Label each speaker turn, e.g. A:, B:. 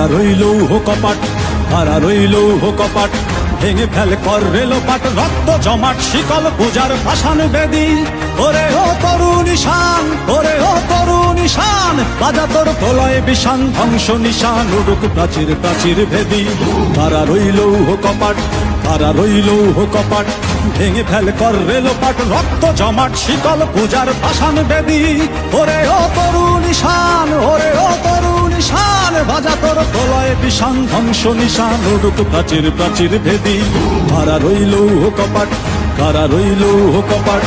A: কারা রইল কপাট, কারা রইল কপাট, ভেঙে ফেল কর রেলোপাট, রক্ত জমাট শিকল পূজার পাষাণ বেদী। ওরে ও তরুণ ঈশান, ওরে ও তরুণ ঈশান, বাজা তোর প্রলয় বিষান, ধ্বংস নিশান উড়ুক প্রাচীর প্রাচীর ভেদী। কারা রইল কপাট, কারা রইল কপাট, ভেঙে ফেল কর রেলোপাট, রক্ত জমাট শিকল পূজার পাষাণ বেদী। ওরে ও তরুণ ঈশান, ওরে ও তরুণ ঈশান, বাজা তোর প্রলয় বিষান, ধ্বংস নিশান উড়ুক প্রাচীর প্রাচীর ভেদী। কারা রইল কপাট, কারা রইল কপাট।